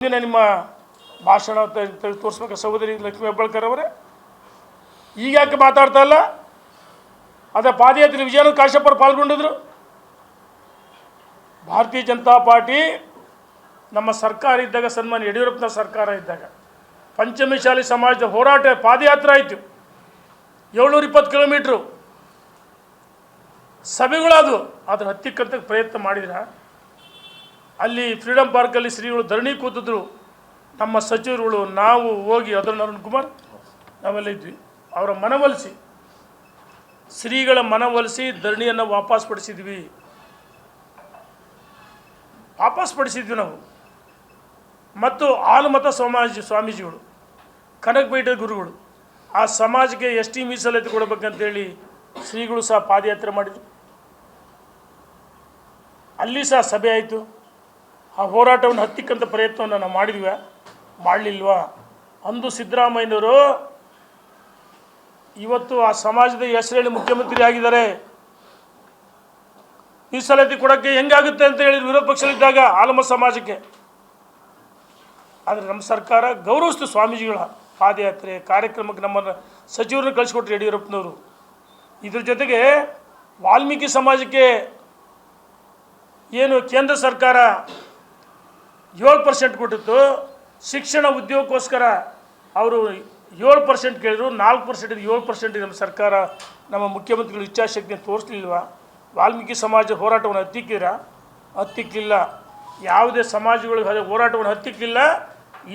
ಇಂದಿನ ನಿಮ್ಮ ಭಾಷಣ ತೋರಿಸ್ಬೇಕು ಸಹೋದರಿ ಲಕ್ಷ್ಮೀ ಹೆಬ್ಬಾಳ್ಕರ್ ಅವರೇ. ಈಗ ಯಾಕೆ ಮಾತಾಡ್ತಾ ಇಲ್ಲ? ಅದೇ ಪಾದಯಾತ್ರೆ ವಿಜಯಾನಂದ ಕಾಶ್ಯಪ್ ಅವರು ಪಾಲ್ಗೊಂಡಿದ್ರು. ಭಾರತೀಯ ಜನತಾ ಪಾರ್ಟಿ ನಮ್ಮ ಸರ್ಕಾರ ಇದ್ದಾಗ, ಸನ್ಮಾನ್ಯ ಯಡಿಯೂರಪ್ಪನ ಸರ್ಕಾರ ಇದ್ದಾಗ ಪಂಚಮಿ ಶಾಲೆ ಸಮಾಜದ ಹೋರಾಟ ಪಾದಯಾತ್ರೆ ಆಯಿತು. 720 ಕಿಲೋಮೀಟ್ರು ಸಭೆಗಳಾದವು. ಅದನ್ನು ಹತ್ತಿಕ್ಕಂತ ಪ್ರಯತ್ನ ಮಾಡಿದ್ರ. ಅಲ್ಲಿ ಫ್ರೀಡಮ್ ಪಾರ್ಕಲ್ಲಿ ಶ್ರೀಗಳು ಧರಣಿ ಕೂತಿದ್ರು. ನಮ್ಮ ಸಚಿವರುಗಳು ನಾವು ಹೋಗಿ ಅದನ್ನು ಅರುಣ್ ಕುಮಾರ್ ನಾವೆಲ್ಲ ಇದ್ವಿ. ಅವರ ಮನವೊಲಿಸಿ, ಶ್ರೀಗಳ ಮನವೊಲಿಸಿ ಧರಣಿಯನ್ನು ವಾಪಸ್ ಪಡಿಸಿದ್ವಿ ನಾವು. ಮತ್ತು ಆಲಮತ ಸ್ವಾಮೀಜಿಗಳು, ಕನಕಪೀಠ ಗುರುಗಳು, ಆ ಸಮಾಜಕ್ಕೆ ಎಷ್ಟಿ ಮೀಸಲಾತಿ ಕೊಡಬೇಕಂತೇಳಿ ಶ್ರೀಗಳು ಸಹ ಪಾದಯಾತ್ರೆ ಮಾಡಿದರು. ಅಲ್ಲಿ ಸಹ ಸಭೆ ಆಯಿತು. ಆ ಹೋರಾಟವನ್ನು ಹತ್ತಿಕ್ಕಂಥ ಪ್ರಯತ್ನವನ್ನು ನಾವು ಮಾಡಿದ್ವಿ, ಮಾಡಲಿಲ್ವಾ? ಅಂದು ಸಿದ್ದರಾಮಯ್ಯನವರು ಇವತ್ತು ಆ ಸಮಾಜದ ಹೆಸರೇಳಿ ಮುಖ್ಯಮಂತ್ರಿ ಆಗಿದ್ದಾರೆ. ಮೀಸಲಾತಿ ಕೊಡೋಕ್ಕೆ ಹೆಂಗಾಗುತ್ತೆ ಅಂತ ಹೇಳಿ ವಿರೋಧ ಪಕ್ಷದಲ್ಲಿದ್ದಾಗ ಆಲಮ ಸಮಾಜಕ್ಕೆ. ಆದರೆ ನಮ್ಮ ಸರ್ಕಾರ ಗೌರವಿಸ್ತು ಸ್ವಾಮೀಜಿಗಳ ಪಾದಯಾತ್ರೆ ಕಾರ್ಯಕ್ರಮಕ್ಕೆ. ನಮ್ಮನ್ನು ಸಚಿವರನ್ನು ಕಳಿಸ್ಕೊಟ್ರು ಯಡಿಯೂರಪ್ಪನವರು. ಇದ್ರ ಜೊತೆಗೆ ವಾಲ್ಮೀಕಿ ಸಮಾಜಕ್ಕೆ ಏನು ಕೇಂದ್ರ ಸರ್ಕಾರ 7% ಕೊಟ್ಟಿತ್ತು, ಶಿಕ್ಷಣ ಉದ್ಯೋಗಕ್ಕೋಸ್ಕರ ಅವರು 7% ಕೇಳಿದ್ರು. 4% 7% ನಮ್ಮ ಸರ್ಕಾರ, ನಮ್ಮ ಮುಖ್ಯಮಂತ್ರಿಗಳು ಇಚ್ಛಾಶಕ್ತಿಯನ್ನು ತೋರಿಸಲಿಲ್ವ? ವಾಲ್ಮೀಕಿ ಸಮಾಜ ಹೋರಾಟವನ್ನು ಹತ್ತಿಕ್ಕಲಿಲ್ಲ. ಯಾವುದೇ ಸಮಾಜಗಳಿಗೆ ಹೋರಾಟವನ್ನು ಹತ್ತಿಕ್ಕಲಿಲ್ಲ.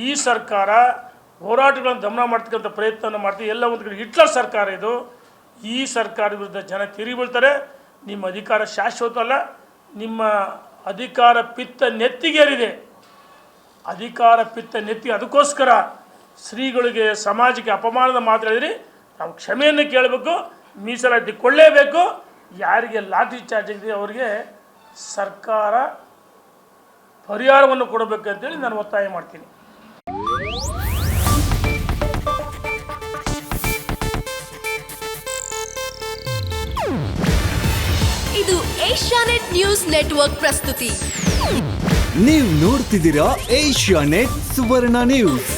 ಈ ಸರ್ಕಾರ ಹೋರಾಟಗಳನ್ನು ದಮನ ಮಾಡ್ತಕ್ಕಂಥ ಪ್ರಯತ್ನವನ್ನು ಮಾಡ್ತೀವಿ. ಎಲ್ಲ ಒಂದು ಕಡೆ ಹಿಟ್ಲರ್ ಸರ್ಕಾರ ಇದು. ಈ ಸರ್ಕಾರ ವಿರುದ್ಧ ಜನ ತಿರುಗಿ ಬೀಳ್ತಾರೆ. ನಿಮ್ಮ ಅಧಿಕಾರ ಶಾಶ್ವತ ಅಲ್ಲ. ನಿಮ್ಮ ಅಧಿಕಾರ ಪಿತ್ತ ನೆತ್ತಿಗೇರಿದೆ. ಅಧಿಕಾರ ಪಿತ್ತ ನೆತ್ತಿ. ಅದಕ್ಕೋಸ್ಕರ ಶ್ರೀಗಳಿಗೆ ಸಮಾಜಕ್ಕೆ ಅಪಮಾನದ ಮಾತು ಹೇಳಿದ್ರಿ. ನಾವು ಕ್ಷಮೆಯನ್ನು ಕೇಳಬೇಕು, ಮೀಸಲಾತಿ ಕೊಳ್ಳೇಬೇಕು. ಯಾರಿಗೆ ಲಾಠಿ ಚಾರ್ಜ್ ಆಗಿದೆ ಅವರಿಗೆ ಸರ್ಕಾರ ಪರಿಹಾರವನ್ನು ಕೊಡಬೇಕಂತೇಳಿ ನಾನು ಒತ್ತಾಯ ಮಾಡ್ತೀನಿ. ಇದು ಏಷ್ಯಾನೆಟ್ ನ್ಯೂಸ್ ನೆಟ್ವರ್ಕ್ ಪ್ರಸ್ತುತಿ. ನೀವು ನೋಡ್ತಿದ್ದೀರಾ ಏಷ್ಯಾನೆಟ್ ಸುವರ್ಣ ನ್ಯೂಸ್.